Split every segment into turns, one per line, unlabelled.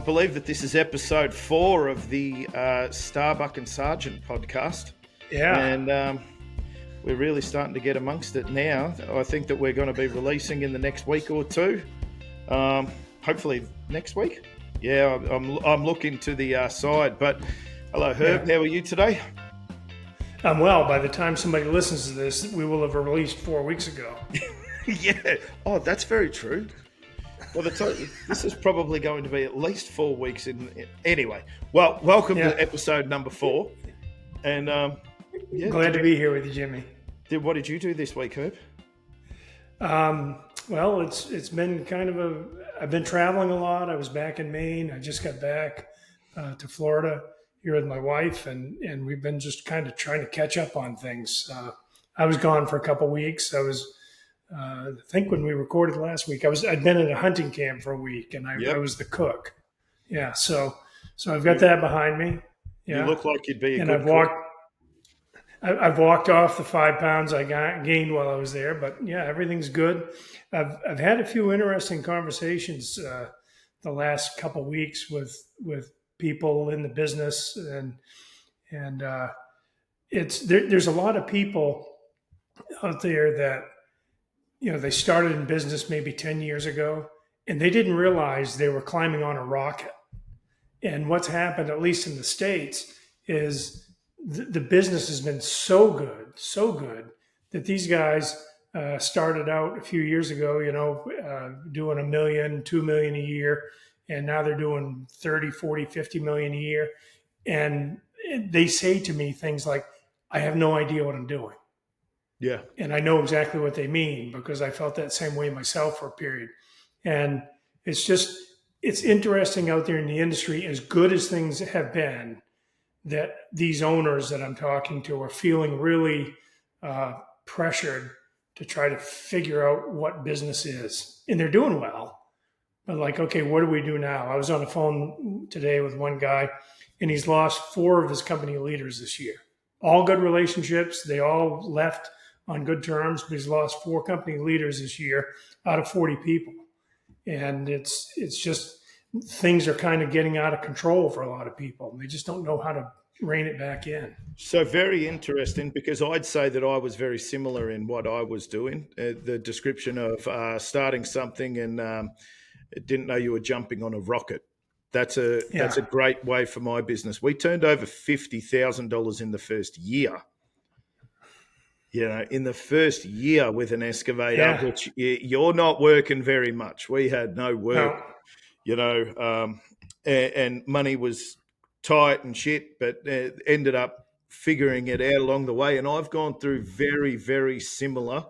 believe that this is episode 4 of the Starbuck and Sargent podcast.
Yeah.
And we're really starting to get amongst it now. I think that we're going to be releasing in the next week or two. Hopefully next week. Yeah, I'm looking to the side. But hello, Herb. Yeah. How are you today?
I'm well. By the time somebody listens to this, we will have released 4 weeks ago.
Yeah. Oh, that's very true. Well, this is probably going to be at least 4 weeks in. Anyway, well, welcome to episode number 4. And
glad to be here with you, Jimmy.
What did you do this week, Herb?
Well, it's been kind of I've been traveling a lot. I was back in Maine. I just got back to Florida here with my wife, and we've been just kind of trying to catch up on things. I was gone for a couple of weeks. I was. I think when we recorded last week, I'd been at a hunting camp for a week, and I was the cook. Yeah, so I've got that behind me. Yeah.
You look like you'd be a
good
cook.
I've walked off the 5 pounds I gained while I was there, but yeah, everything's good. I've had a few interesting conversations the last couple of weeks with people in the business, and there's a lot of people out there that. They started in business maybe 10 years ago, and they didn't realize they were climbing on a rocket. And what's happened, at least in the States, is the business has been so good that these guys started out a few years ago, doing $1 million, $2 million a year, and now they're doing 30, 40, 50 million a year. And they say to me things like, I have no idea what I'm doing.
Yeah.
And I know exactly what they mean because I felt that same way myself for a period. And it's interesting out there in the industry, as good as things have been, that these owners that I'm talking to are feeling really pressured to try to figure out what business is. And they're doing well. But like, okay, what do we do now? I was on the phone today with one guy, and he's lost 4 of his company leaders this year. All good relationships. They all left on good terms, but he's lost 4 company leaders this year out of 40 people. And it's just things are kind of getting out of control for a lot of people. They just don't know how to rein it back in.
So very interesting, because I'd say that I was very similar in what I was doing. The description of starting something and didn't know you were jumping on a rocket. That's a great way for my business. We turned over $50,000 in the first year. In the first year with an excavator, which you're not working very much. We had no work, and money was tight and shit, but ended up figuring it out along the way. And I've gone through very, very similar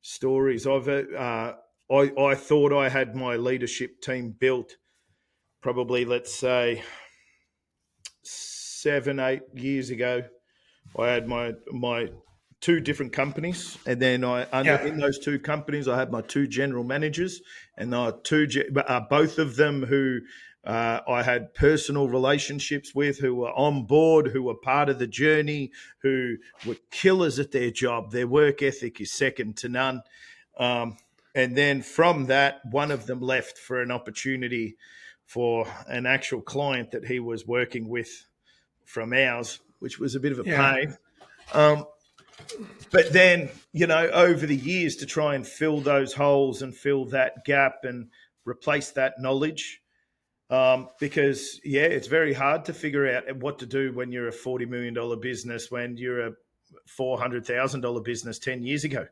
stories. I thought I had my leadership team built probably, let's say, 7, 8 years ago. I had my 2 different companies, and then in those 2 companies, I had my 2 general managers, and both of them who I had personal relationships with, who were on board, who were part of the journey, who were killers at their job. Their work ethic is second to none. And then from that, one of them left for an opportunity for an actual client that he was working with from ours, which was a bit of a pain. But then, over the years, to try and fill those holes and fill that gap and replace that knowledge, because, it's very hard to figure out what to do when you're a $40 million business, when you're a $400,000 business 10 years ago.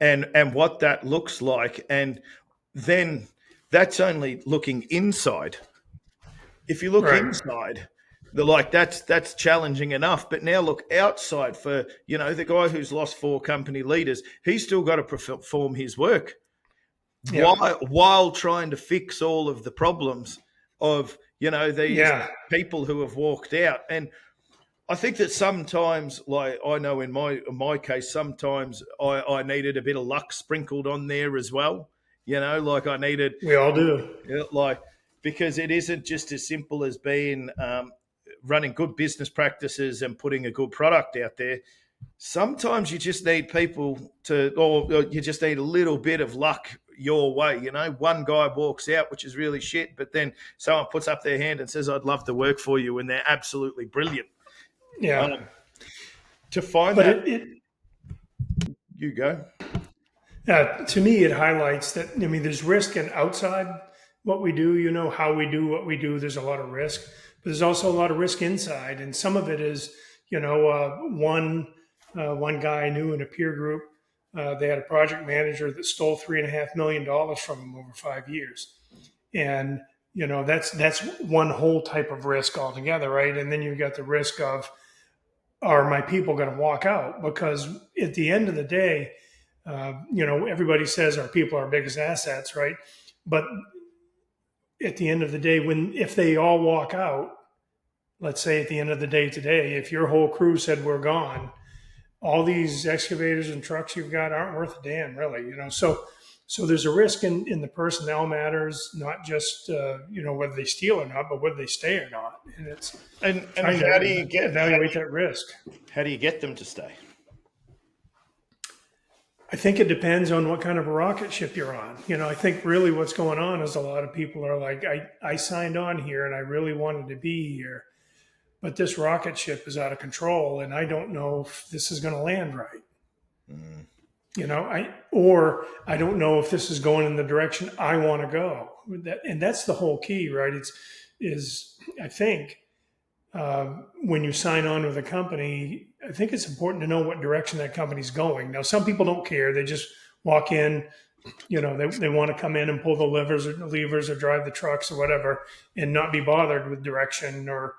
And what that looks like. And then that's only looking inside. If you look inside, that's challenging enough. But now look outside for, the guy who's lost 4 company leaders, he's still got to perform his work while trying to fix all of the problems of, these people who have walked out. And I think that sometimes, like I know in my case, sometimes I needed a bit of luck sprinkled on there as well. Like I needed.
We all do.
Because it isn't just as simple as being running good business practices and putting a good product out there. Sometimes you just need people or you just need a little bit of luck your way. You know, one guy walks out, which is really shit, but then someone puts up their hand and says, "I'd love to work for you," and they're absolutely brilliant.
Yeah.
To find
But
that, you go.
to me, it highlights that, I mean, there's risk in outside what we do, how we do what we do. There's a lot of risk, but there's also a lot of risk inside. And some of it is, one guy I knew in a peer group, they had a project manager that stole $3.5 million from him over 5 years. And, that's one whole type of risk altogether, right? And then you've got the risk of, are my people going to walk out? Because at the end of the day, everybody says our people are our biggest assets, right? But at the end of the day, if they all walk out, let's say at the end of the day today, if your whole crew said we're gone, all these excavators and trucks you've got aren't worth a damn, really. So there's a risk in the personnel matters, not just whether they steal or not, but whether they stay or not. And it's
and how do you
evaluate that risk?
How do you get them to stay?
I think it depends on what kind of a rocket ship you're on. I think really what's going on is a lot of people are like, I signed on here and I really wanted to be here, but this rocket ship is out of control and I don't know if this is going to land right. Mm. I don't know if this is going in the direction I want to go. And that's the whole key, right? I think when you sign on with a company, I think it's important to know what direction that company's going. Now, some people don't care. They just walk in, they want to come in and pull the levers or drive the trucks or whatever and not be bothered with direction or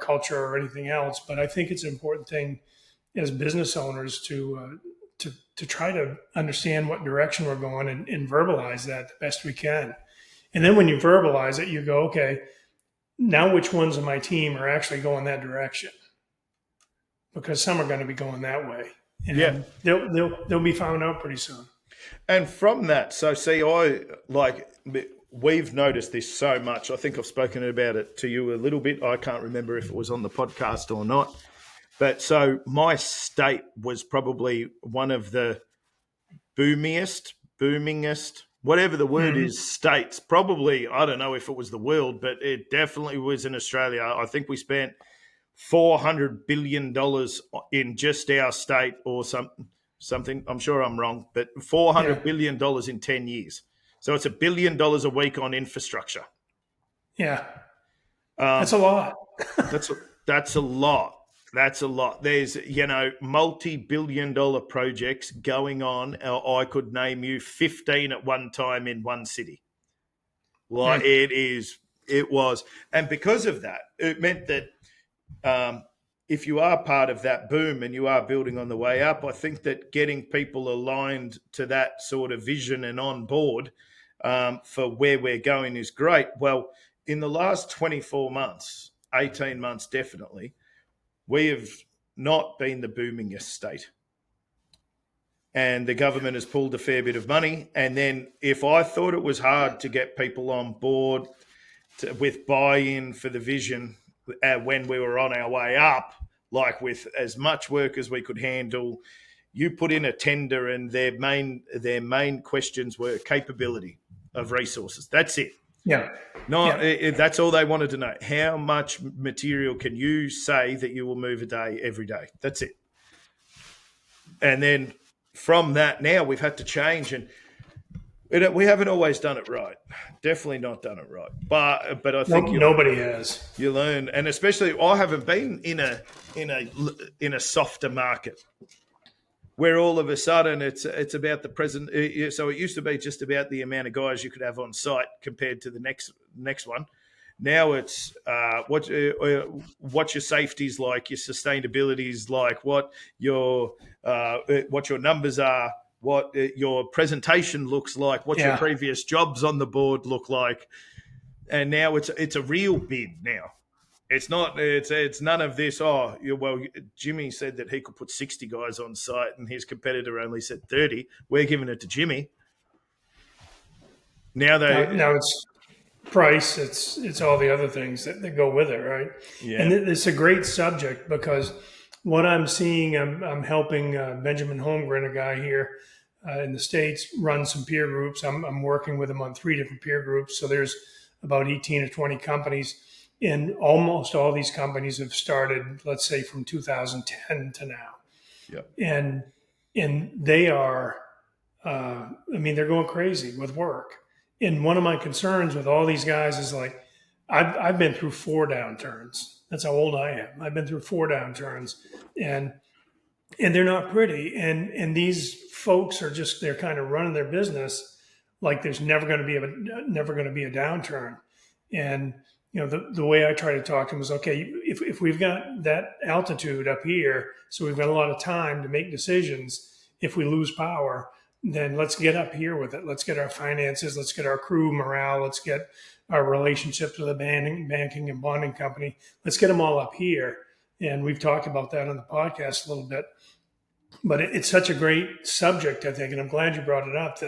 culture or anything else. But I think it's an important thing as business owners to try to understand what direction we're going and verbalize that the best we can. And then when you verbalize it, you go, okay, now which ones of my team are actually going that direction? Because some are going to be going that way. And they'll be found out pretty soon.
And from that, so see, we've noticed this so much. I think I've spoken about it to you a little bit. I can't remember if it was on the podcast or not. But so my state was probably one of the boomingest, whatever the word is, states. Probably, I don't know if it was the world, but it definitely was in Australia. I think we spent $400 billion in just our state or something. I'm sure I'm wrong, but $400 billion in 10 years. So it's $1 billion a week on infrastructure.
Yeah. That's a lot.
That's a lot. That's a lot. There's, multi-billion-dollar projects going on. I could name you 15 at one time in one city. It was. And because of that, it meant that if you are part of that boom and you are building on the way up, I think that getting people aligned to that sort of vision and on board for where we're going is great. Well, in the last 24 months, 18 months definitely, we have not been the boomingest state. And the government has pulled a fair bit of money. And then if I thought it was hard to get people on board with buy-in for the vision when we were on our way up, like with as much work as we could handle, you put in a tender and their main questions were capability of resources. That's it.
Yeah.
That's all they wanted to know. How much material can you say that you will move a day every day? That's it. And then from that, now we've had to change, and we haven't always done it right. Definitely not done it right. But I think
nobody has.
You learn, and especially I haven't been in a softer market where all of a sudden it's about the present. So it used to be just about the amount of guys you could have on site compared to the next one. Now it's what your safety's like, your sustainability's like, what your numbers are, what your presentation looks like, what your previous jobs on the board look like, and now it's a real bid now. It's not. It's none of this. Oh, well, Jimmy said that he could put 60 guys on site, and his competitor only said 30. We're giving it to Jimmy. Now
it's price. It's all the other things that go with it, right? Yeah. And it's a great subject because what I'm seeing, I'm helping Benjamin Holmgren, a guy here in the States run some peer groups. I'm working with them on 3 different peer groups. So there's about 18 or 20 companies. And almost all these companies have started, let's say, from 2010 to now.
Yeah.
And they are, they're going crazy with work. And one of my concerns with all these guys is like, I've been through 4 downturns. That's how old I am. I've been through 4 downturns, and they're not pretty. And these folks are just, they're kind of running their business like there's never going to be a downturn. And the way I try to talk to them is, okay, if we've got that altitude up here, so we've got a lot of time to make decisions. If we lose power, then let's get up here with it. Let's get our finances. Let's get our crew morale. Let's get our relationships with the banking and bonding company. Let's get them all up here. And we've talked about that on the podcast a little bit. But it's such a great subject, I think, and I'm glad you brought it up,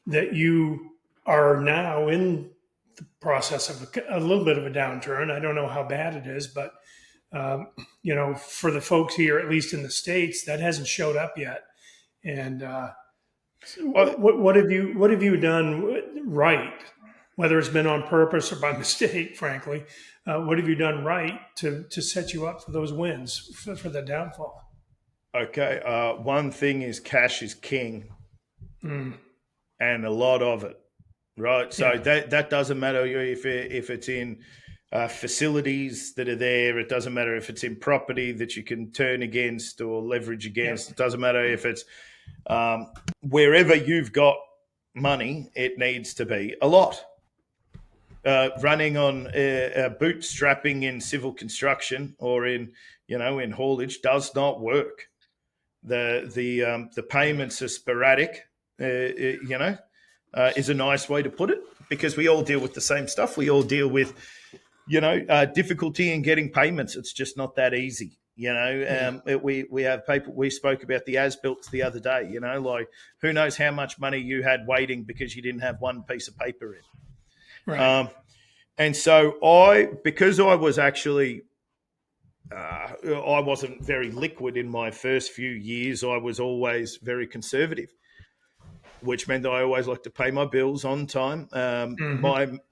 that you are now in the process of a little bit of a downturn. I don't know how bad it is, but for the folks here, at least in the States, that hasn't showed up yet. And what have you done right, whether it's been on purpose or by mistake, frankly? What have you done right to set you up for those wins, for the downfall?
Okay. One thing is cash is king, and a lot of it, right? So that doesn't matter if it's in facilities that are there. It doesn't matter if it's in property that you can turn against or leverage against. It doesn't matter if it's wherever you've got money, it needs to be a lot. Running on bootstrapping in civil construction or in haulage does not work. The payments are sporadic. Is a nice way to put it, because we all deal with the same stuff. We all deal with difficulty in getting payments. It's just not that easy. We have paper. We spoke about the as-built the other day. Like, who knows how much money you had waiting because you didn't have one piece of paper in.
Right.
And so because I was actually, I wasn't very liquid in my first few years. I was always very conservative, which meant that I always liked to pay my bills on time.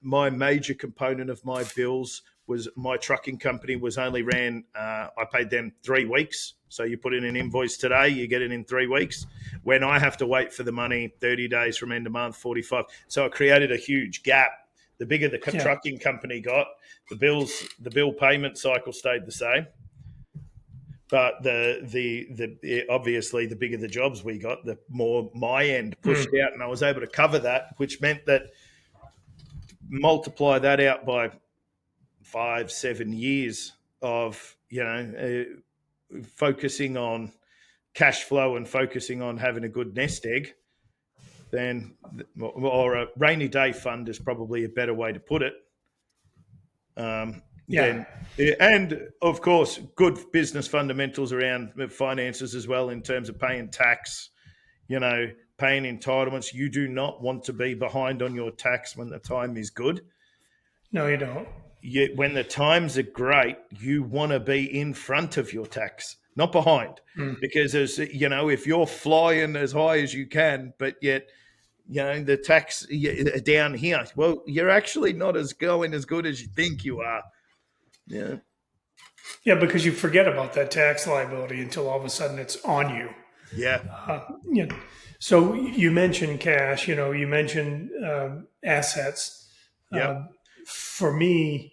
My major component of my bills was my trucking company was only ran, I paid them 3 weeks. So you put in an invoice today, you get it in 3 weeks. When I have to wait for the money 30 days from end of month, 45. So it created a huge gap. The bigger the trucking company got, the bill payment cycle stayed the same. But the obviously the bigger the jobs we got, the more my end pushed out, and I was able to cover that, which meant that multiply that out by 5-7 years of focusing on cash flow and focusing on having a good nest egg. Or a rainy day fund is probably a better way to put it. And of course, good business fundamentals around finances as well, in terms of paying tax, paying entitlements. You do not want to be behind on your tax when the time is good.
No, you don't.
When the times are great, you want to be in front of your tax, not behind. Because if you're flying as high as you can, but yet the tax down here, well, you're actually not going as good as you think you are.
Yeah, because you forget about that tax liability until all of a sudden it's on you.
Yeah.
So you mentioned cash. You mentioned assets. For me,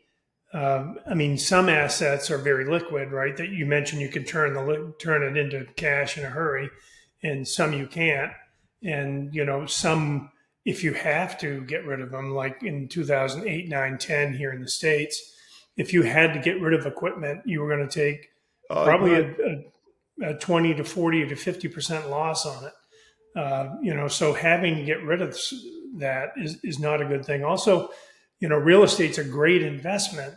some assets are very liquid, right? That you mentioned you can turn it into cash in a hurry, and some you can't. And, some, if you have to get rid of them, like in 2008, 9, 10 here in the States, if you had to get rid of equipment, you were going to take probably a 20 to 40 to 50% loss on it. So having to get rid of that is not a good thing. Also, real estate's a great investment,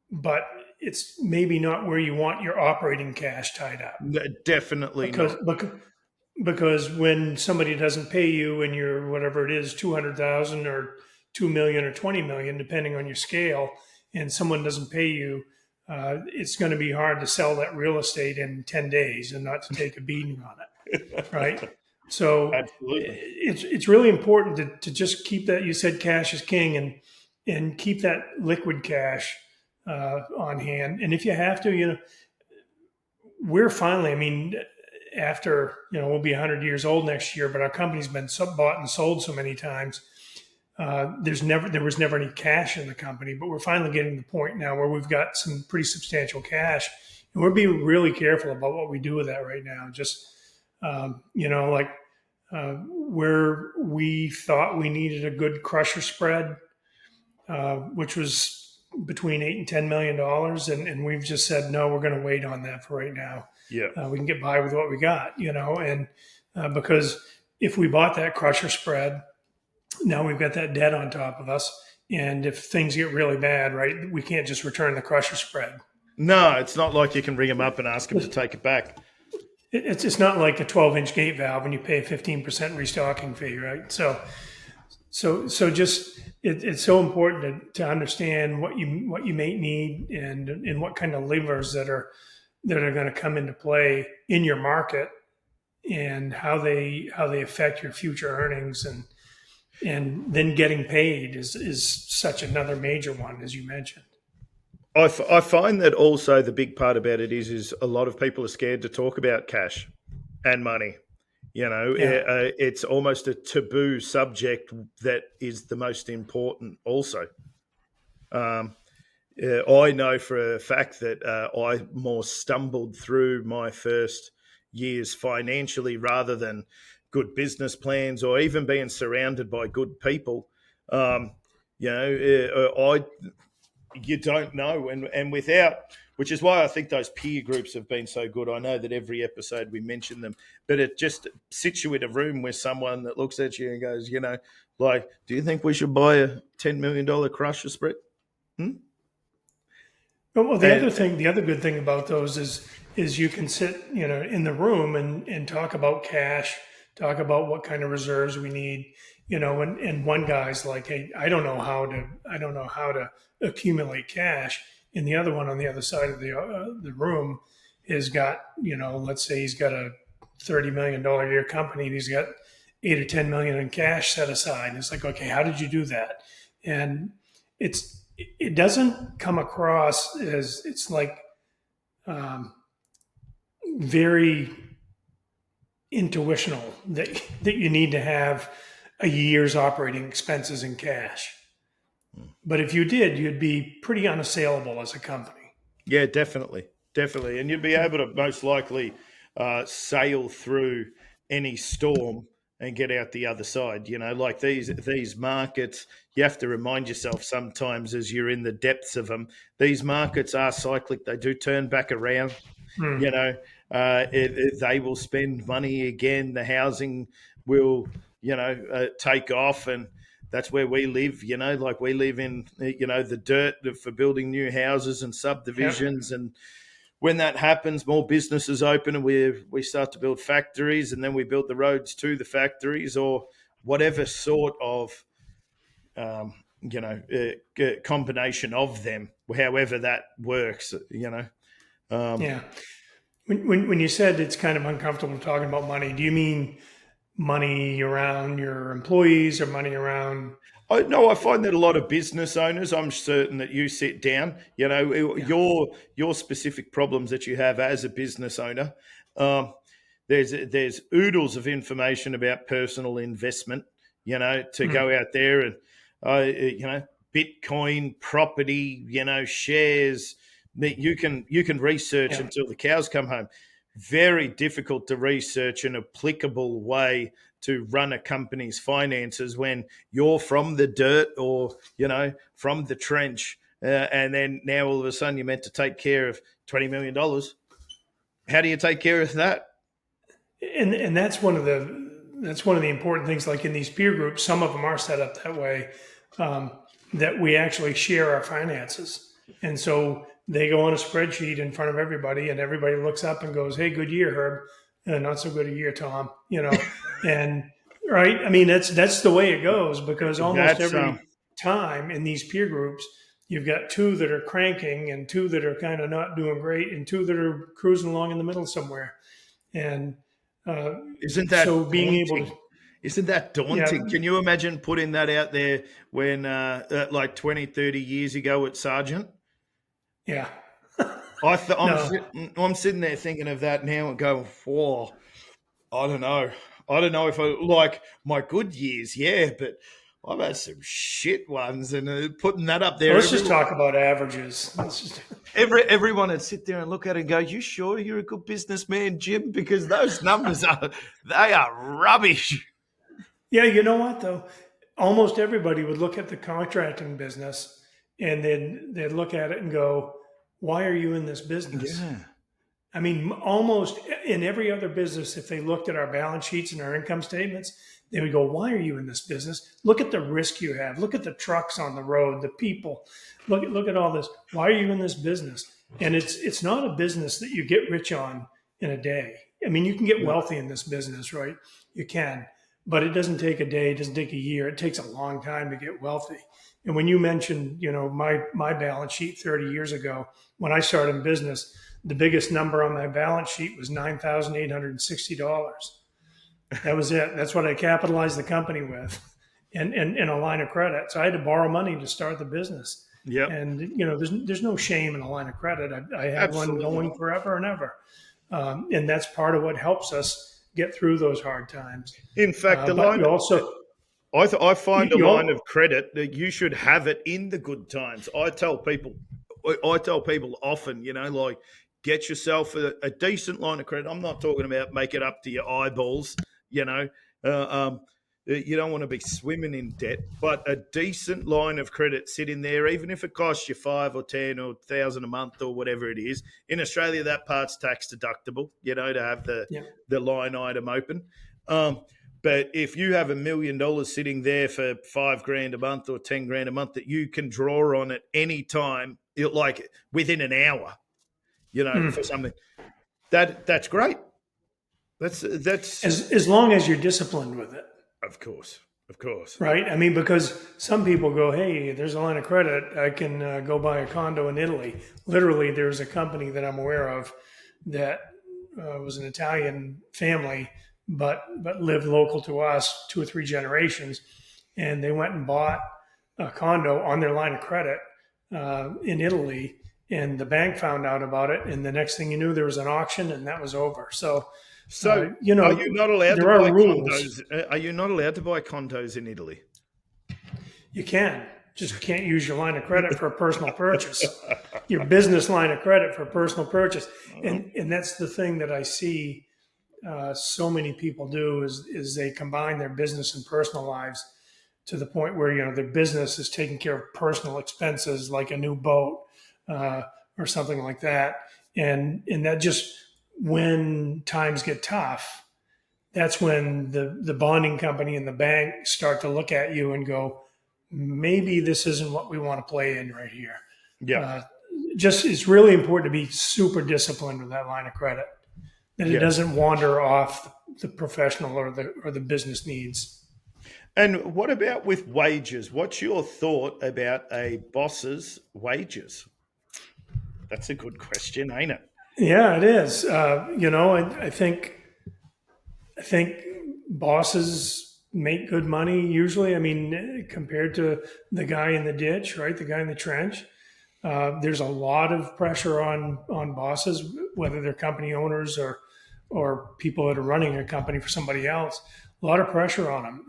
but it's maybe not where you want your operating cash tied up.
Definitely not.
Because when somebody doesn't pay you and you're whatever it is, 200,000 or 2 million or 20 million, depending on your scale, and someone doesn't pay you, it's going to be hard to sell that real estate in 10 days and not to take a beating on it, right? So
Absolutely.
it's really important to just keep that. You said cash is king, and keep that liquid cash on hand. And if you have to, we're finally. I mean, after we'll be 100 years old next year, but our company's been bought and sold so many times. There was never any cash in the company, but we're finally getting to the point now where we've got some pretty substantial cash, and we're being really careful about what we do with that right now. Just like where we thought we needed a good crusher spread, which was between $8 and $10 million, and we've just said no, we're going to wait on that for right now.
Yeah.
We can get by with what we got, and because if we bought that crusher spread, now we've got that debt on top of us, and if things get really bad, right, we can't just return the crusher spread.
No, it's not like you can ring them up and ask them to take it back.
It's not like a 12-inch gate valve and you pay a 15% restocking fee, right? So just it's so important to understand what you may need and what kind of levers that are going to come into play in your market, and how they affect your future earnings, and then getting paid is such another major one, as you mentioned.
I find that also the big part about it is a lot of people are scared to talk about cash and money. It's almost a taboo subject that is the most important also. I know for a fact that I more stumbled through my first years financially rather than good business plans or even being surrounded by good people. You don't know, and without, which is why I think those peer groups have been so good. I know that every episode we mention them, but it just sits you in a room with someone that looks at you and goes, like, do you think we should buy a $10 million crusher spread?
Well, the other good thing about those is you can sit, in the room and talk about cash, talk about what kind of reserves we need, and one guy's like, hey, I don't know how to accumulate cash, and the other one on the other side of the room has got, let's say he's got a $30 million a year company and he's got 8 or 10 million in cash set aside. And it's like, okay, how did you do that? And it doesn't come across as, it's like very intuitional that you need to have a year's operating expenses in cash. But if you did, you'd be pretty unassailable as a company.
Yeah, definitely. And you'd be able to most likely sail through any storm and get out the other side. Like these markets, you have to remind yourself sometimes as you're in the depths of them, these markets are cyclic. They do turn back around. They will spend money again. The housing will, take off, and that's where we live. Like we live in, the dirt for building new houses and subdivisions. Yep. And when that happens, more businesses open, and we start to build factories, and then we build the roads to the factories, or whatever sort of combination of them, however that works.
Yeah. When you said it's kind of uncomfortable talking about money, do you mean money around your employees or money around?
No, I find that a lot of business owners, I'm certain that you sit down, your specific problems that you have as a business owner. There's oodles of information about personal investment, to go out there and, Bitcoin, property, shares. You can research until the cows come home. Very difficult to research an applicable way to run a company's finances when you're from the dirt or, from the trench. And then now all of a sudden you're meant to take care of $20 million. How do you take care of that?
And that's one of the important things, like in these peer groups, some of them are set up that way, that we actually share our finances. And so they go on a spreadsheet in front of everybody, and everybody looks up and goes, hey, good year, Herb. Not so good a year, Tom, and right. I mean, that's the way it goes, because almost every time in these peer groups, you've got two that are cranking and two that are kind of not doing great and two that are cruising along in the middle somewhere. And Uh,
Isn't
so
that
being able to,
daunting? Isn't that
yeah,
daunting? Can you imagine putting that out there when, like 20, 30 years ago at Sargent?
yeah, no,
I'm sitting there thinking of that now and going, whoa, I don't know. I don't know if I like my good years, yeah, but I've had some shit ones, and putting that up
well,
there,
let's just talk about averages. Let's just,
everyone would sit there and look at it and go, "You sure you're a good businessman, Jim? Because those numbers they are rubbish."
yeah, you know what though? Almost everybody would look at the contracting business and then they'd look at it and go, "Why are you in this business?"
Yeah,
I mean, almost in every other business, if they looked at our balance sheets and our income statements, they would go, "Why are you in this business? Look at the risk you have. Look at the trucks on the road, the people. Look at all this. Why are you in this business?" And it's not a business that you get rich on in a day. I mean, you can get
no,
wealthy in this business, right? You can, but it doesn't take a day. It doesn't take a year. It takes a long time to get wealthy. And when you mentioned, my balance sheet 30 years ago when I started in business, the biggest number on my balance sheet was $9,860. That was it. That's what I capitalized the company with, and a line of credit. So I had to borrow money to start the business.
yep,
And there's no shame in a line of credit. I had one
absolutely
going
not.
forever and ever, and that's part of what helps us get through those hard times.
In fact, the
But
line
you also
I find a
you
line of
all,
credit that you should have it in the good times. I tell people often, like get yourself a decent line of credit. I'm not talking about make it up to your eyeballs, you know. Uh, um, you don't want to be swimming in debt, but a decent line of credit sitting there, even if it costs you 5 or 10 or 1,000 a month or whatever it is. In Australia, that part's tax deductible, to have
yeah.
the line item open. Um, but if you have $1 million sitting there for 5 grand a month or 10 grand a month that you can draw on at any time, like within an hour, for
Mm.
something that's great. That's
As long as you're disciplined with it.
of course, of course.
Right. I mean, because some people go, "Hey, there's a line of credit. I can go buy a condo in Italy." Literally, there's a company that I'm aware of that was an Italian family, but lived local to us 2 or 3 generations, and they went and bought a condo on their line of credit in Italy, and the bank found out about it, and the next thing you knew, there was an auction, and that was over. So,
So, are you not allowed to
there are
buy
rules.
condos? Are you not allowed to buy condos in Italy?
You can, just can't use your line of credit for a personal purchase, your business line of credit for a personal purchase. And that's the thing that I see so many people do is they combine their business and personal lives to the point where their business is taking care of personal expenses like a new boat uh, or something like that, and that just when times get tough, that's when the bonding company and the bank start to look at you and go, maybe this isn't what we want to play in right here.
Yeah,
Uh, just it's really important to be super disciplined with that line of credit, that it
yeah.
doesn't wander off the professional or the business needs.
And what about with wages? What's your thought about a boss's wages? That's a good question, ain't it?
Yeah, it is. I think bosses make good money usually. I mean, compared to the guy in the ditch, right? The guy in the trench. There's a lot of pressure on bosses, whether they're company owners or people that are running a company for somebody else. A lot of pressure on them,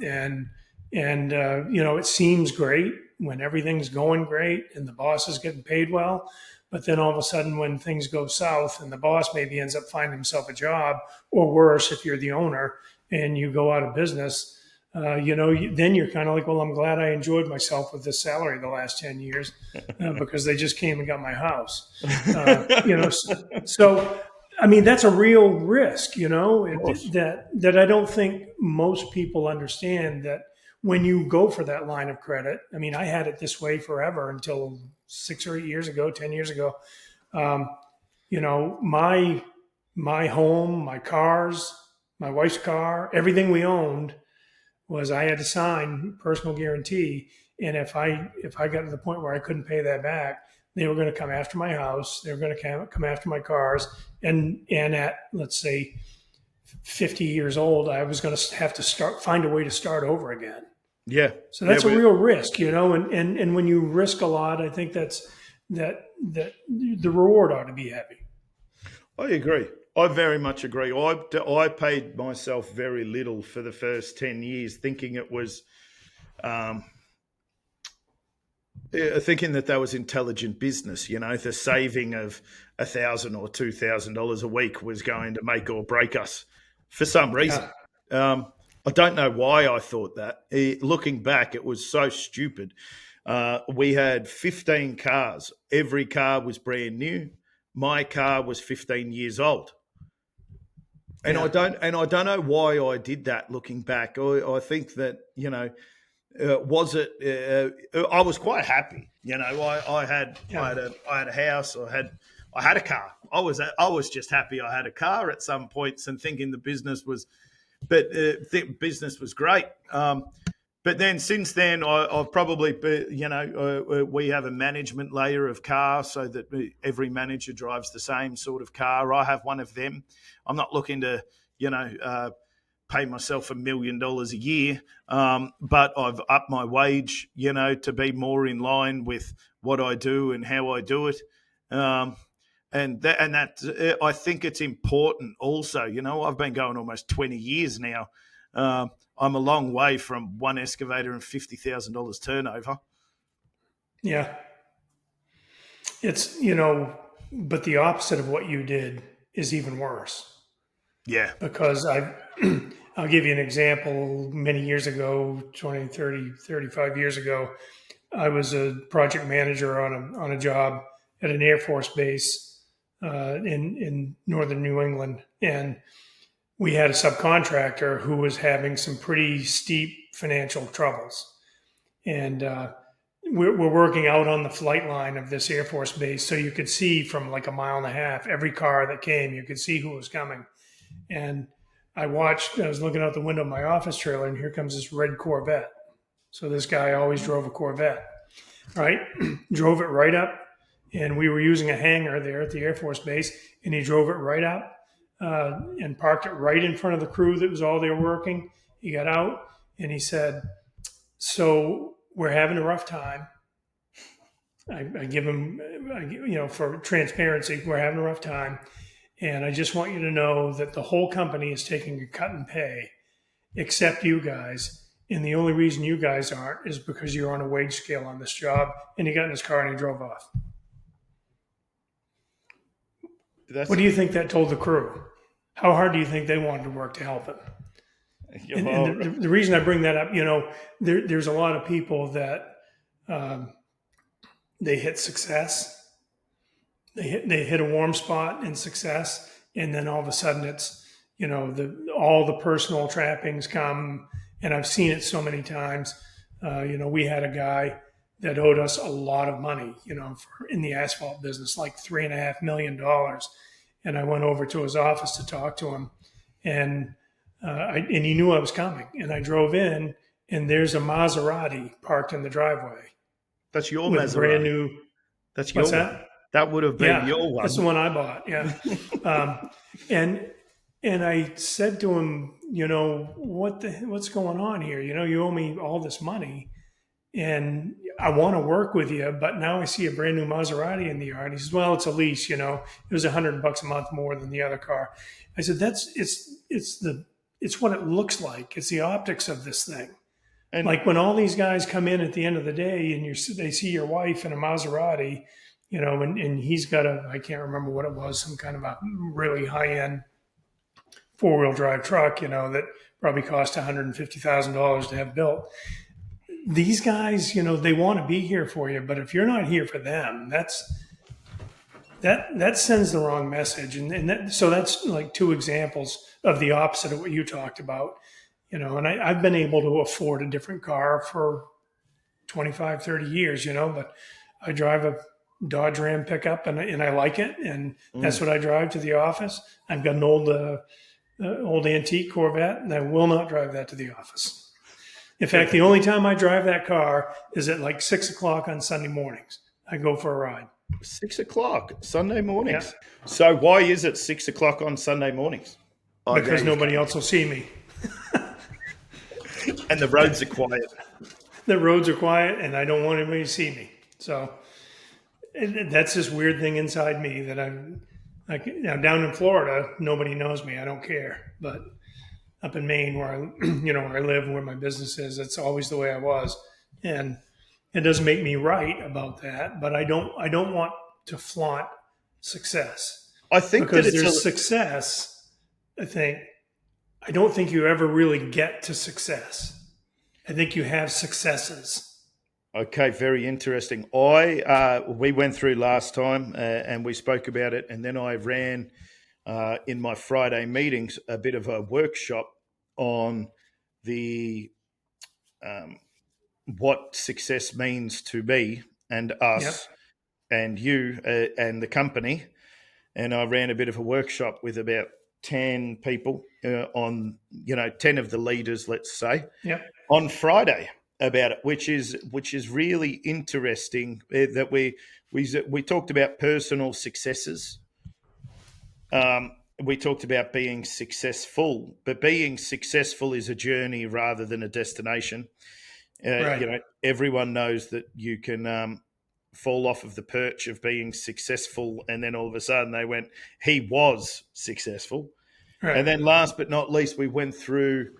and it seems great when everything's going great and the boss is getting paid well. But then all of a sudden, when things go south and the boss maybe ends up finding himself a job, or worse, if you're the owner and you go out of business, then you're kind of like, well, I'm glad I enjoyed myself with this salary the last 10 years because they just came and got my house. So, I mean, that's a real risk,
Of course.
that I don't think most people understand that when you go for that line of credit. I mean, I had it this way forever until 6 or 8 years ago, 10 years ago. Um, my home, my cars, my wife's car, everything we owned was I had to sign personal guarantee, and if I got to the point where I couldn't pay that back, they were going to come after my house. They were going to come after my cars, and at let's say 50 years old, I was going to have to find a way to start over again.
Yeah,
So
yeah,
that's a real risk, and when you risk a lot, I think that the reward ought to be heavy.
I agree. I very much agree. I paid myself very little for the first 10 years, thinking it was, um, thinking that was intelligent business. The saving of $1,000 or $2,000 a week was going to make or break us for some reason.
Yeah,
I don't know why I thought that. Looking back, it was so stupid. We had 15 cars. Every car was brand new. My car was 15 years old. And
yeah,
I don't know why I did that. Looking back, I think that was it? I was quite happy. I had
yeah,
I had a house. I had a car. I was just happy I had a car at some points and thinking the business was, but business was great. But then since then, I've probably, we have a management layer of car so that every manager drives the same sort of car. I have one of them. I'm not looking to, pay myself $1 million a year, but I've upped my wage, to be more in line with what I do and how I do it. And I think it's important also. I've been going almost 20 years now. I'm a long way from one excavator and $50,000 turnover.
yeah. It's but the opposite of what you did is even worse
Yeah.
because I'll give you an example. Many years ago, 20, 30, 35 years ago, I was a project manager on a job at an Air Force base in northern New England, and we had a subcontractor who was having some pretty steep financial troubles, and we're working out on the flight line of this Air Force base, so you could see from like a mile and a half every car that came. You could see who was coming, and I was looking out the window of my office trailer, and here comes this red Corvette. So this guy always drove a Corvette, right? Drove it right up, and we were using a hangar there at the Air Force Base, and he drove it right up and parked it right in front of the crew that was all there working. He got out, and he said, "So we're having a rough time." I give him, for transparency, we're having a rough time, and I just want you to know that the whole company is taking a cut in pay, except you guys. And the only reason you guys aren't is because you're on a wage scale on this job. And he got in his car and he drove off. What do you think that told the crew? How hard do you think they wanted to work to help him? And the reason I bring that up, there's a lot of people that they hit success. They hit a warm spot in success. And then all of a sudden it's, all the personal trappings come. And I've seen it so many times. We had a guy that owed us a lot of money, in the asphalt business, like $3.5 million. And I went over to his office to talk to him, and he knew I was coming. And I drove in, and there's a Maserati parked in the driveway.
That's your
with
Maserati.
Brand new.
That's your
What's
one.
that?
That would have been your one.
That's the one I bought. Yeah. And I said to him, what's going on here? You owe me all this money and I want to work with you, but now I see a brand new Maserati in the yard. He says, well, it's a lease, it was $100 a month more than the other car. I said, it's what it looks like. It's the optics of this thing. And like when all these guys come in at the end of the day and they see your wife in a Maserati, and he's got I can't remember what it was, some kind of a really high end 4-wheel drive truck, that probably cost $150,000 to have built. These guys, they want to be here for you, but if you're not here for them, that sends the wrong message. So that's like two examples of the opposite of what you talked about, and I've been able to afford a different car for 25, 30 years, but I drive a Dodge Ram pickup and I like it. And that's what I drive to the office. I've got an old antique Corvette, and I will not drive that to the office. In fact, the only time I drive that car is at like 6 o'clock on Sunday mornings. I go for a ride.
6 o'clock Sunday mornings.
Yeah.
So why is it 6 o'clock on Sunday mornings? Oh, there
because
you
nobody
go.
else will see me.
And the roads are quiet.
The roads are quiet, and I don't want anybody to see me. So that's this weird thing inside me that I'm like, now down in Florida, nobody knows me. I don't care. But up in Maine, where I, where I live, where my business is, it's always the way I was, and it doesn't make me right about that. But I don't want to flaunt success,
I think that
because
it's
there's success. I don't think you ever really get to success. I think you have successes.
okay. Very interesting. We went through last time and we spoke about it, and then I ran in my Friday meetings a bit of a workshop on the um, what success means to me and
Yep.
us and you and the company. And I ran a bit of a workshop with about 10 people on, 10 of the leaders, let's say,
Yep.
on Friday about it, which is really interesting that we talked about personal successes. We talked about being successful, but being successful is a journey rather than a destination.
Right.
Everyone knows that you can fall off of the perch of being successful, and then all of a sudden he was successful. And
Right.
then last but not least, we went through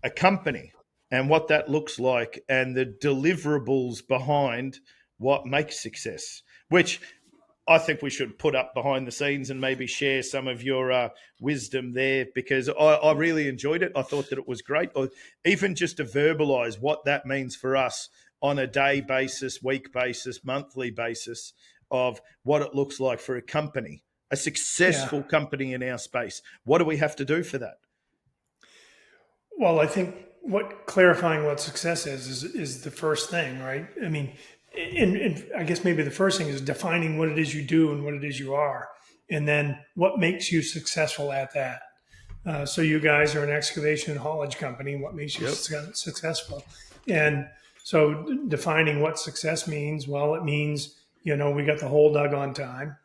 a company and what that looks like and the deliverables behind what makes success, which I think we should put up behind the scenes and maybe share some of your wisdom there, because I really enjoyed it. I thought that it was great. Or even just to verbalize what that means for us on a day basis, week basis, monthly basis of what it looks like for a company, a
Yeah.
successful company in our space. What do we have to do for that?
Well, I think what clarifying what success is the first thing, right? I mean, and I guess maybe the first thing is defining what it is you do and what it is you are, and then what makes you successful at that. So you guys are an excavation and haulage company. What makes you
Yep.
successful? And so defining what success means, well, it means, we got the hole dug on time,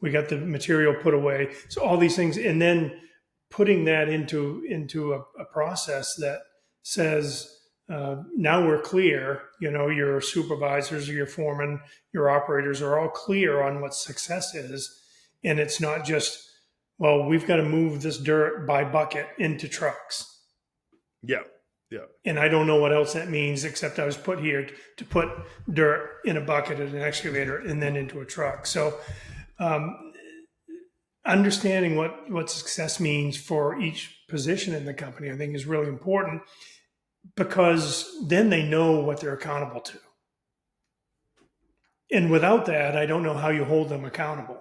we got the material put away. So all these things, and then putting that into a process that says, now we're clear. Your supervisors, your foremen, your operators are all clear on what success is, and it's not just, well, we've got to move this dirt by bucket into trucks.
Yeah. Yeah.
And I don't know what else that means, except I was put here to put dirt in a bucket in an excavator and then into a truck. So understanding what success means for each position in the company, I think, is really important, because then they know what they're accountable to. And without that, I don't know how you hold them accountable.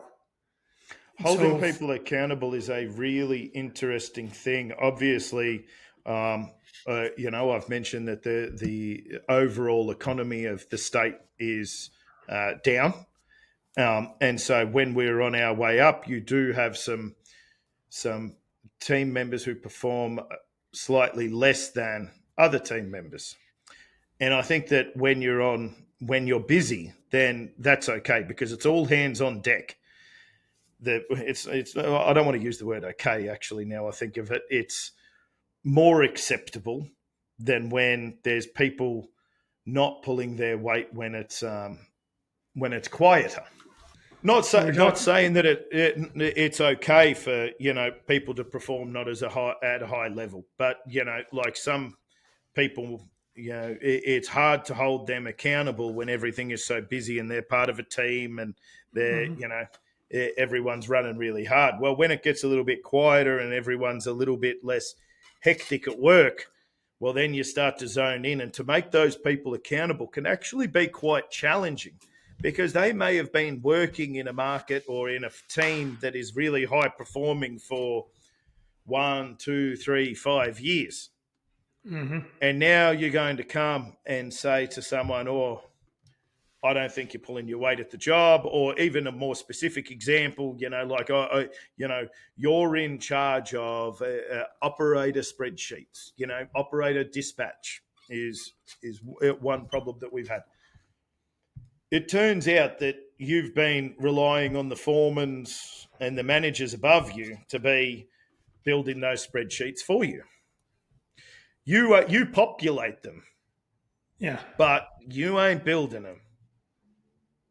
Holding
So,
people accountable is a really interesting thing. Obviously, I've mentioned that the overall economy of the state is down, and so when we're on our way up, you do have some team members who perform slightly less than other team members. And I think that when you're busy, then that's okay, because it's all hands on deck. It's I don't want to use the word okay, actually. Now I think of it, it's more acceptable than when there's people not pulling their weight when it's quieter.
so we're
Not
talking.
saying that it's okay for people to perform not at a high level, but like some people, it's hard to hold them accountable when everything is so busy and they're part of a team and they're
Mhm.
everyone's running really hard. Well, when it gets a little bit quieter and everyone's a little bit less hectic at work, well, then you start to zone in, and to make those people accountable can actually be quite challenging, because they may have been working in a market or in a team that is really high performing for 1, 2, 3, 5 years.
Mhm.
And now you're going to come and say to someone, "Oh, I don't think you're pulling your weight at the job," or even a more specific example, like, you're in charge of operator spreadsheets. Operator dispatch is one problem that we've had. It turns out that you've been relying on the foremans and the managers above you to be building those spreadsheets for you. You populate them,
Yeah.
but you ain't building them.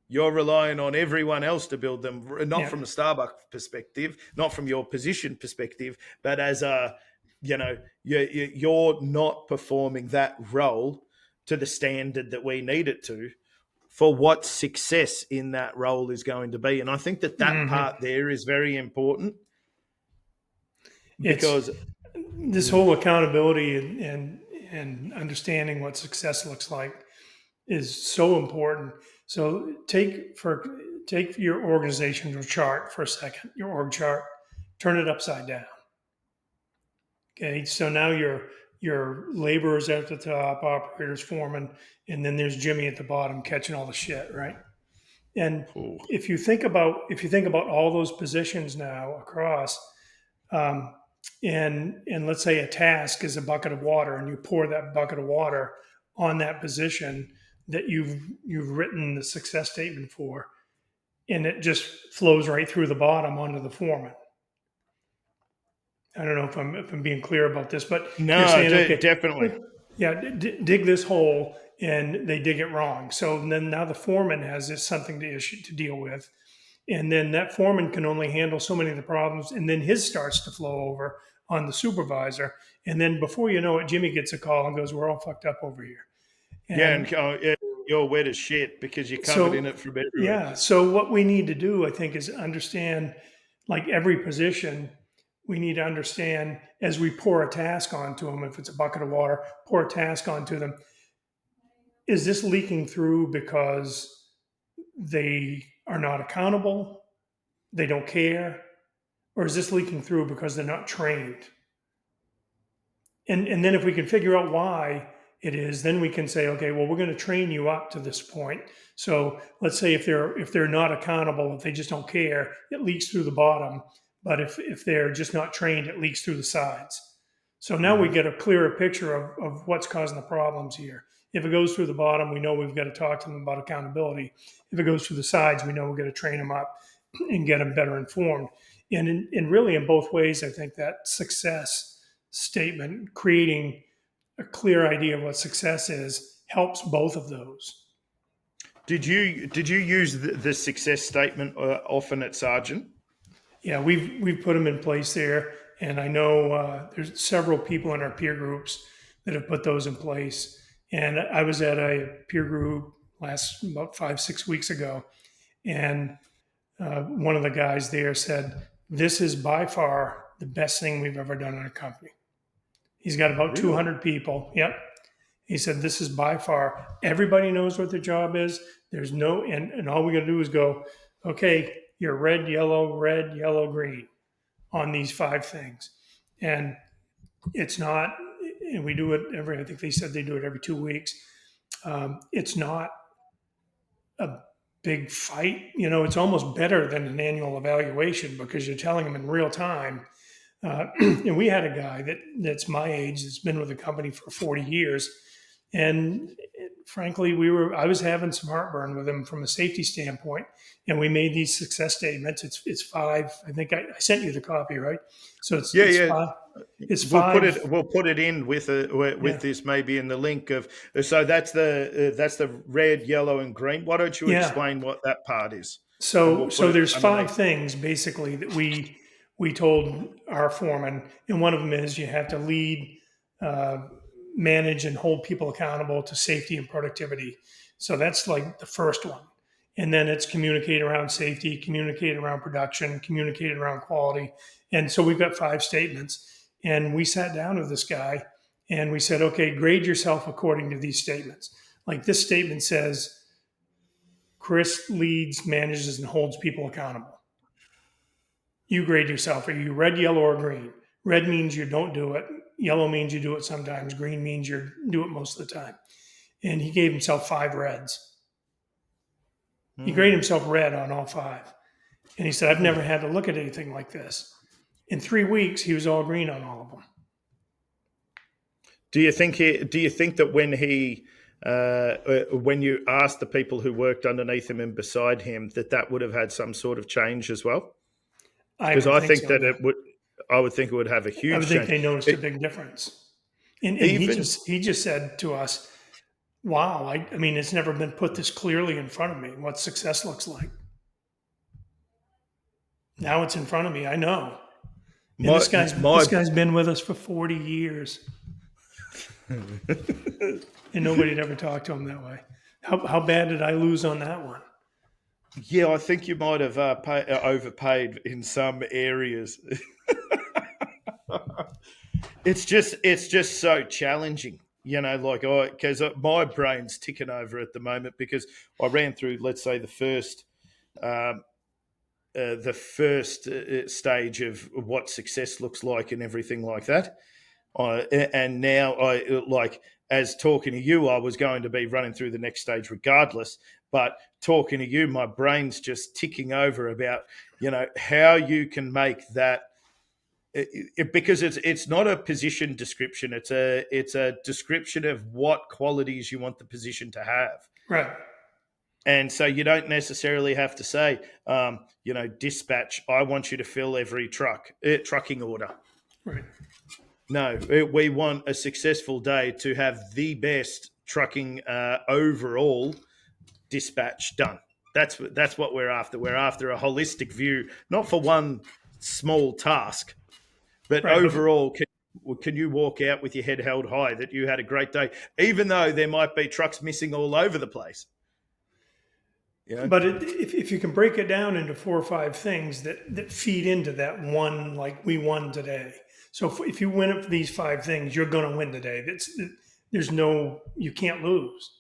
You're relying on everyone else to build them, not
Yeah.
from a Starbucks perspective, not from your position perspective, but as a, you're not performing that role to the standard that we need it to for what success in that role is going to be. And I think that part there is very important
It's
because
this whole accountability and understanding what success looks like is so important. So take your organizational chart for a second, your org chart, turn it upside down. Okay, so now your laborers at the top, operators, foreman, and then there's Jimmy at the bottom catching all the shit, right? And
oh,
if you think about all those positions now across, um, and let's say a task is a bucket of water, and you pour that bucket of water on that position that you've written the success statement for, and it just flows right through the bottom onto the foreman. I don't know if I'm being clear about this, but you're
no,
saying, okay,
definitely.
yeah, dig this hole, and they dig it wrong. So then now the foreman has something to deal with, and then that foreman can only handle so many of the problems, and then his starts to flow over on the supervisor, and then before you know it, Jimmy gets a call and goes, "We're all fucked up over here." And
Yeah, you're wet as shit because you're covered in
so,
it from everywhere.
yeah, so what we need to do, I think, is understand, like every position, we need to understand as we pour a task onto them, if it's a bucket of water, pour a task onto them, is this leaking through because they are not accountable, they don't care, or is this leaking through because they're not trained? And then if we can figure out why it is, then we can say, okay, well, we're going to train you up to this point. So let's say if they're not accountable, if they just don't care, it leaks through the bottom. But if they're just not trained, it leaks through the sides. So now we get a clearer picture of what's causing the problems here. If it goes through the bottom, we know we've got to talk to them about accountability. If it goes through the sides, we know we've got to train them up and get them better informed. And really in both ways, I think that success statement, creating a clear idea of what success is, helps both of those.
Did you use the success statement often at Sargent?
Yeah, we've put them in place there, and I know there's several people in our peer groups that have put those in place. And I was at a peer group about 5-6 weeks ago, and one of the guys there said, "This is by far the best thing we've ever done in a company." He's got about
Really?
200 people. Yep. He said, "This is by far, everybody knows what their job is. There's no, and all we got to do is go, okay, you're red, yellow, green on these 5 things." And it's not, and we do it I think they said they do it every 2 weeks. It's not a big fight. It's almost better than an annual evaluation because you're telling them in real time. And we had a guy that's my age that's been with the company for 40 years. And frankly, I was having some heartburn with him from a safety standpoint. And we made these success statements. It's 5. I think I sent you the copy, right? So it's 5. It's 5.
We'll put it in with this maybe in the link of. So that's the red, yellow, and green. Why don't you explain what that part is?
So there's 5 things basically that we told our foreman, and one of them is you have to lead, manage, and hold people accountable to safety and productivity. So that's like the first one. And then it's communicate around safety, communicate around production, communicate around quality. And so we've got 5 statements. And we sat down with this guy and we said, okay, grade yourself according to these statements. Like this statement says, Chris leads, manages, and holds people accountable. You grade yourself. Are you red, yellow, or green? Red means you don't do it. Yellow means you do it sometimes. Green means you do it most of the time. And he gave himself 5 reds. He graded himself red on all 5. And he said, I've never had to look at anything like this. In 3 weeks, he was all green on all of them.
Do you think that when you asked the people who worked underneath him and beside him that would have had some sort of change as well? Because I think that it would. I would think it would have a
I would
huge
think
change.
they noticed a big difference. And
Even
he just said to us, "Wow, I mean, it's never been put this clearly in front of me what success looks like. Now it's in front of me. I know." And
my
this
my
guy's been with us for 40 years, and nobody had ever talked to him that way. How bad did I lose on that one?
yeah, I think you might have overpaid in some areas. It's just so challenging, like because my brain's ticking over at the moment because I ran through, let's say, um, the first stage of what success looks like and everything like that. And now as talking to you, I was going to be running through the next stage regardless. But talking to you, my brain's just ticking over about how you can make that because it's not a position description. It's a description of what qualities you want the position to have.
Right,
And so you don't necessarily have to say, dispatch, I want you to fill every trucking order.
right.
No, we want a successful day to have the best trucking overall dispatch done. That's what we're after. We're after a holistic view, not for one small task, but
Right, but
overall. Can you walk out with your head held high that you had a great day, even though there might be trucks missing all over the place? Yeah.
if you can break it down into 4 or 5 things that feed into that one, like we won today. So if you win up these 5 things, you're going to win today. There's no, you can't lose.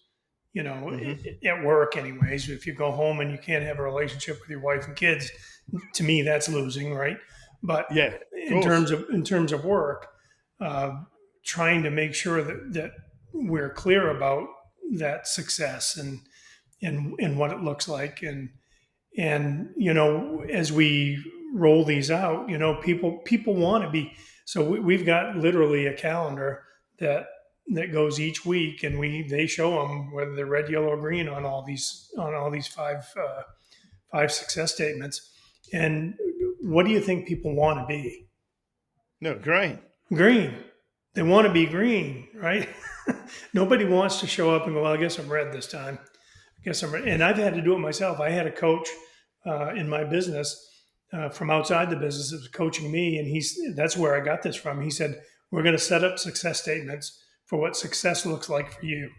Mm-hmm.
At work, anyways. If you go home and you can't have a relationship with your wife and kids, to me, that's losing, right? But
Yeah, of
in
course.
terms of work, uh, trying to make sure that we're clear about that success and what it looks like, and as we roll these out, people want to be. So we've got literally a calendar that goes each week, and they show them whether they're red, yellow, or green on all these five success statements. And what do you think people want to be?
No, great.
Green. They want to be green, right? Nobody wants to show up and go, "Well, I guess I'm red this time. I guess I'm red." And I've had to do it myself. I had a coach in my business from outside the business that was coaching me, and that's where I got this from. He said, "We're going to set up success statements for what success looks like for you."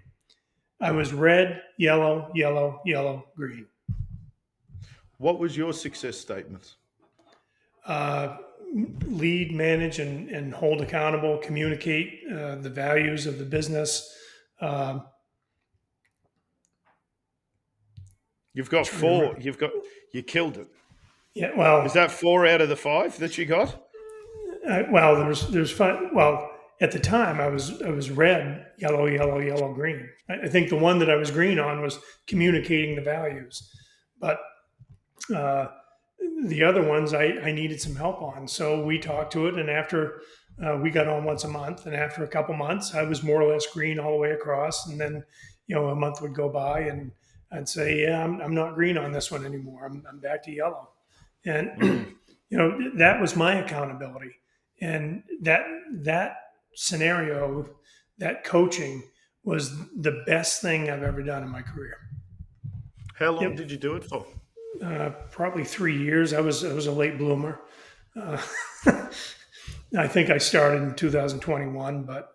I was red, yellow, yellow, yellow, green.
What was your success statement?
Uh, Lead, manage, and hold accountable, communicate the values of the business. Um,
You've got
trying to remember.
four. You killed it.
Yeah, well,
Is that 4 out of the 5 that you got?
well, there's fun. Well, at the time, I was red, yellow, yellow, yellow, green. I think the one that I was green on was communicating the values, but uh, the other ones I needed some help on. So we talked to it, and after we got on once a month, and after a couple months, I was more or less green all the way across, and then a month would go by, and I'd say, "Yeah, I'm not green on this one anymore. I'm back to yellow." And
Mm.
that was my accountability, and that scenario, that coaching was the best thing I've ever done in my career.
How long
Yep,
did you do it for?
probably 3 years. I was a late bloomer. Uh, I think I started in 2021, but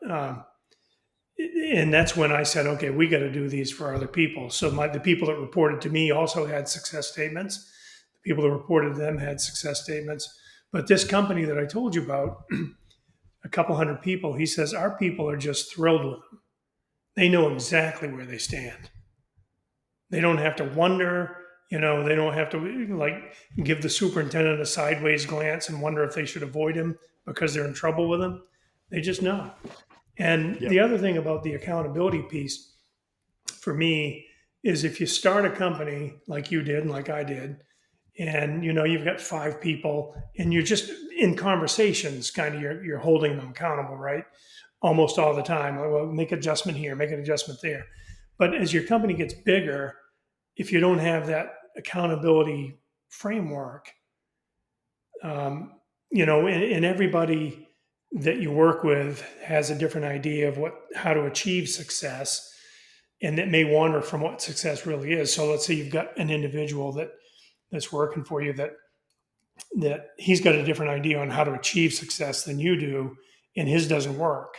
and that's when I said, "Okay, we got to do these for other people." So the people that reported to me also had success statements. The people that reported to them had success statements. But this company that I told you about, a couple hundred people, he says our people are just thrilled with them. They know exactly where they stand. They don't have to wonder. They don't have to like give the superintendent a sideways glance and wonder if they should avoid him because they're in trouble with him. They just know. And
Yep.
the other thing about the accountability piece for me is if you start a company like you did and like I did, and you've got 5 people and you're just in conversations, kind of you're holding them accountable, right? Almost all the time. Like, well, make an adjustment here, make an adjustment there. But as your company gets bigger, if you don't have that accountability framework, um, and everybody that you work with has a different idea of how to achieve success, and that may wander from what success really is. So let's say you've got an individual that's working for you that he's got a different idea on how to achieve success than you do, and his doesn't work.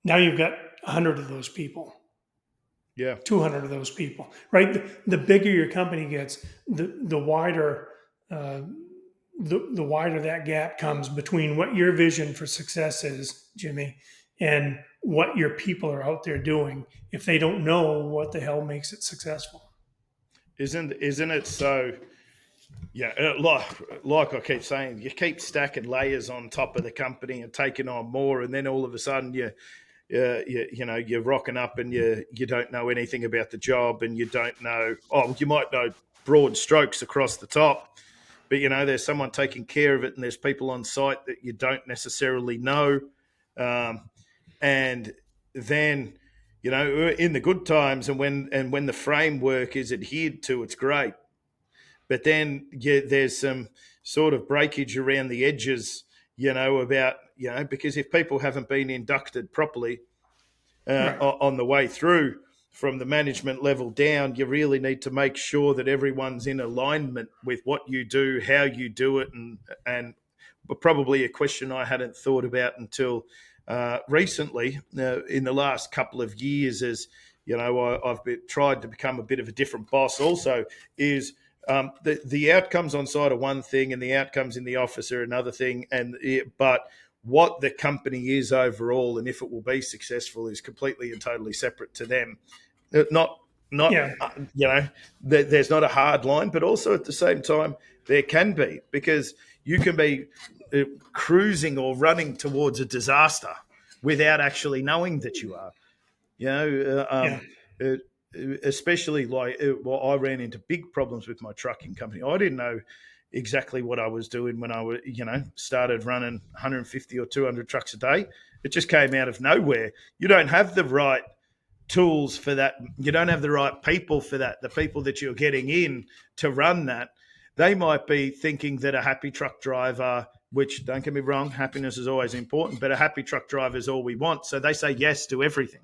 Now you've got 100 of those people,
Yeah.
200 of those people, right? The bigger your company gets, the wider uh, the wider that gap comes between what your vision for success is, Jimmy, and what your people are out there doing if they don't know what the hell makes it successful.
Isn't it so? Yeah, like I keep saying, you keep stacking layers on top of the company and taking on more, and then all of a sudden you're rocking up and you don't know anything about the job, and you don't know. Oh, you might know broad strokes across the top, but there's someone taking care of it, and there's people on site that you don't necessarily know, and then in the good times and when the framework is adhered to, it's great. But then there's some sort of breakage around the edges, about because if people haven't been inducted properly
Right.
on the way through from the management level down, you really need to make sure that everyone's in alignment with what you do, how you do it, and probably a question I hadn't thought about until recently, in the last couple of years, as I've tried to become a bit of a different boss. Also, is the outcomes on site are one thing, and the outcomes in the office are another thing, but what the company is overall and if it will be successful is completely and totally separate to them. Not
Yeah.
there's not a hard line, but also at the same time there can be, because you can be cruising or running towards a disaster without actually knowing that you are.
Yeah.
Uh, Especially well, I ran into big problems with my trucking company. I didn't know exactly what I was doing when I was, started running 150 or 200 trucks a day. It just came out of nowhere. You don't have the right tools for that. You don't have the right people for that. The people that you're getting in to run that, they might be thinking that a happy truck driver, which don't get me wrong, happiness is always important, but a happy truck driver is all we want. So they say yes to everything.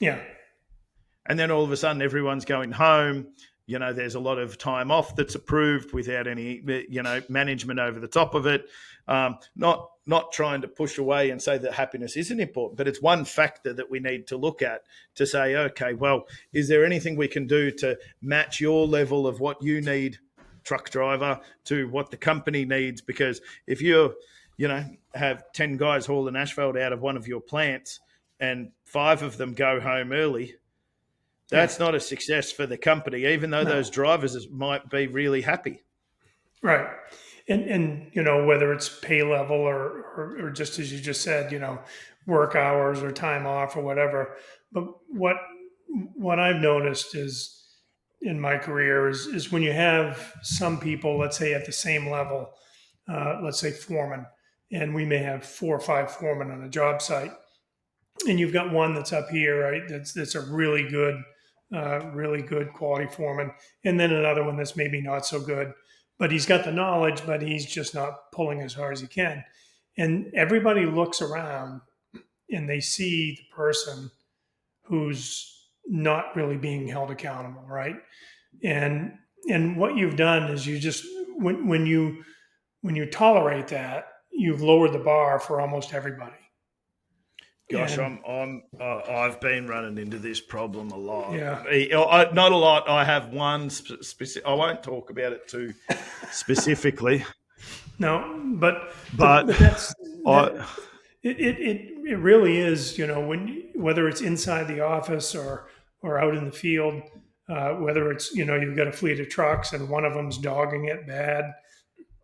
Yeah.
And then all of a sudden everyone's going home. There's a lot of time off that's approved without any, management over the top of it. Not trying to push away and say that happiness isn't important, but it's one factor that we need to look at to say, okay, well, is there anything we can do to match your level of what you need, truck driver, to what the company needs? Because if have 10 guys hauling asphalt out of one of your plants and 5 of them go home early,
Yeah.
that's not a success for the company, even though
No.
those drivers might be really happy.
Right. And whether it's pay level or just as you just said, work hours or time off or whatever. But what I've noticed is in my career is when you have some people, let's say at the same level, let's say foreman, and we may have 4 or 5 foremen on a job site, and you've got one that's up here, right? That's a really good quality foreman, and then another one that's maybe not so good, but he's got the knowledge, but he's just not pulling as hard as he can. And everybody looks around and they see the person who's not really being held accountable, right? And and what you've done is you just when you tolerate that, you've lowered the bar for almost everybody.
Gosh,
And
I've been running into this problem a lot.
yeah,
Not a lot. I have one specific. I won't talk about it too specifically,
no, but but
but
but that's that.
I
It really is, whether it's inside the office or out in the field, whether it's you've got a fleet of trucks and one of them's dogging it bad,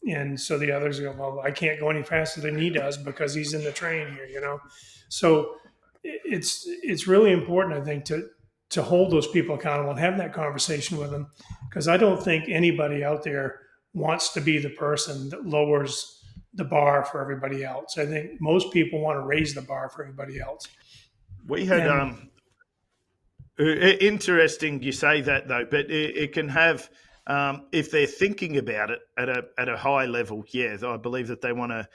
and so the others go, well, I can't go any faster than he does because he's in the train here. So it's really important, I think, to hold those people accountable and have that conversation with them, because I don't think anybody out there wants to be the person that lowers the bar for everybody else. I think most people want to raise the bar for everybody else.
we had
And
interesting you say that though, but it can have. if they're thinking about it at a high level, yeah, I believe that they want to.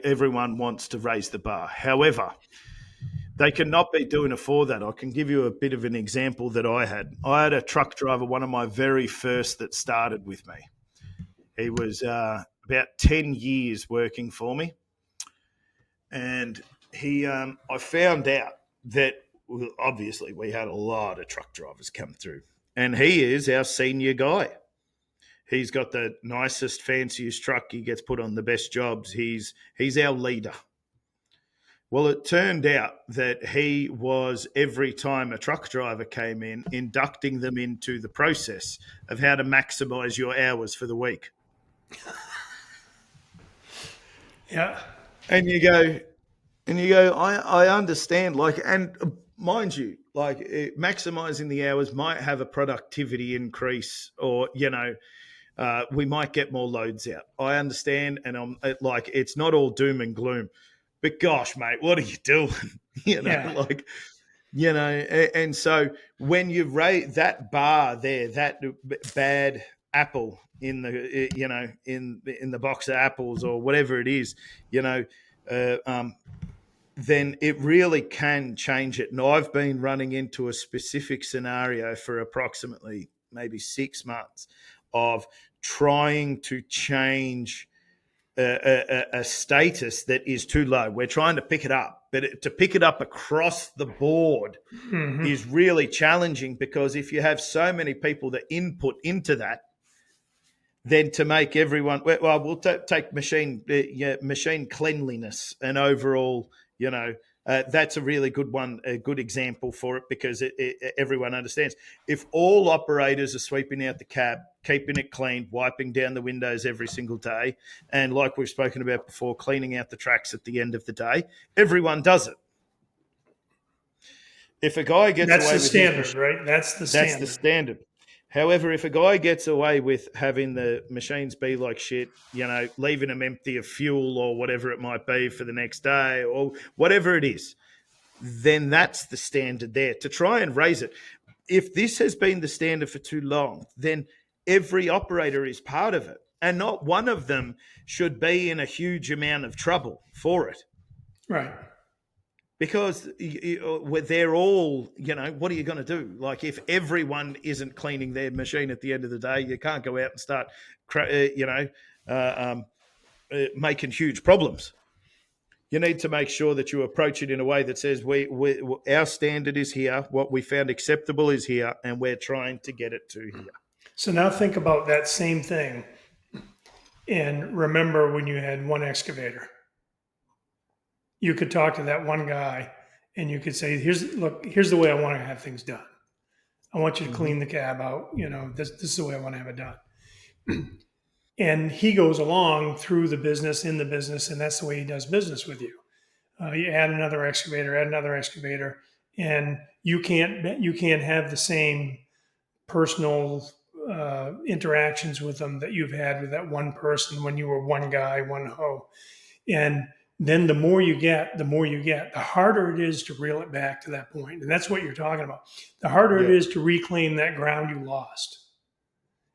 Everyone wants to raise the bar. However, they cannot be doing it for that. I can give you a bit of an example that I had. I had a truck driver, one of my very first that started with me. He was about 10 years working for me. And I found out that obviously we had a lot of truck drivers come through. And he is our senior guy. He's got the nicest, fanciest truck. He gets put on the best jobs. He's our leader. Well, it turned out that he was, every time a truck driver came in, inducting them into the process of how to maximize your hours for the week.
Yeah.
And you go, I understand, like, and mind you, like, maximizing the hours might have a productivity increase, or, we might get more loads out. I understand, and I'm like, it's not all doom and gloom. But gosh, mate, what are you doing? And so when you rate that bar there, that bad apple in the, in the box of apples or whatever it is, then it really can change it. And I've been running into a specific scenario for approximately maybe 6 months of trying to change a status that is too low. We're trying to pick it up, but to pick it up across the board is really challenging, because if you have so many people that input into that, then to make everyone, well, we'll take machine cleanliness and overall, that's a really good one, a good example for it, because everyone understands. If all operators are sweeping out the cab, keeping it clean, wiping down the windows every single day, and like we've spoken about before, cleaning out the tracks at the end of the day, everyone does it. If a guy gets away with
the standard, right? That's the standard.
That's the standard. However, if a guy gets away with having the machines be like shit, leaving them empty of fuel or whatever it might be for the next day or whatever it is, then that's the standard there. To try and raise it, if this has been the standard for too long, then every operator is part of it, and not one of them should be in a huge amount of trouble for it.
Right.
Because they're all, what are you going to do? Like, if everyone isn't cleaning their machine at the end of the day, you can't go out and start, making huge problems. You need to make sure that you approach it in a way that says, our standard is here, what we found acceptable is here, and we're trying to get it to here.
So now think about that same thing, and remember when you had one excavator. You could talk to that one guy and you could say, here's the way I want to have things done. I want you to clean the cab out. This is the way I want to have it done. And he goes along through the business, in the business, and that's the way he does business with you. You add another excavator, and you can't have the same personal interactions with them that you've had with that one person when you were one guy, one hoe. And then the more you get, the harder it is to reel it back to that point. And that's what you're talking about. The harder it is to reclaim that ground you lost.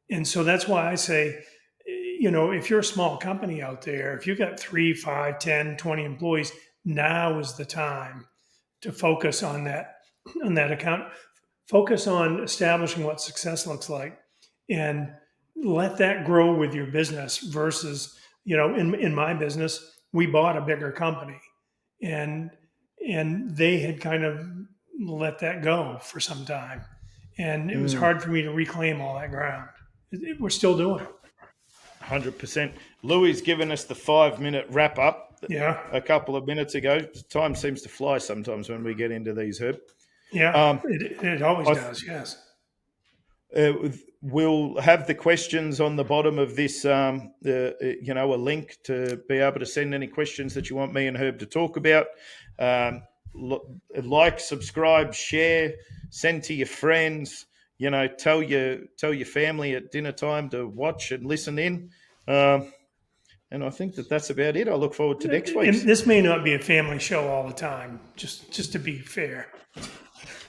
And so that's why I say, if you're a small company out there, if you've got 3, 5, 10, 20 employees, now is the time to focus on that account. Focus on establishing what success looks like and let that grow with your business versus, in my business, we bought a bigger company and they had kind of let that go for some time. And it was hard for me to reclaim all that ground. We're still doing it.
100%. Louis given us the 5-minute wrap up
a
couple of minutes ago. Time seems to fly sometimes when we get into these, Herb.
Yeah, it always does, yes.
We'll have the questions on the bottom of this, a link to be able to send any questions that you want me and Herb to talk about. Like, subscribe, share, send to your friends. Tell your family at dinner time to watch and listen in. And I think that's about it. I look forward to next week.
This may not be a family show all the time, just to be fair.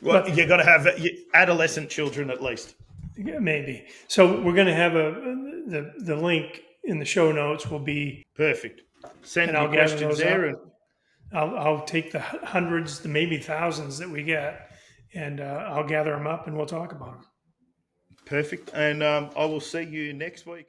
Well, you got to have adolescent children at least.
Maybe. So we're going to have the link in the show notes will be,
Perfect. Send
and I'll
your
gather
questions
those
there,
up.
and
I'll take the hundreds, the maybe thousands that we get, and I'll gather them up and we'll talk about them.
perfect. And I will see you next week.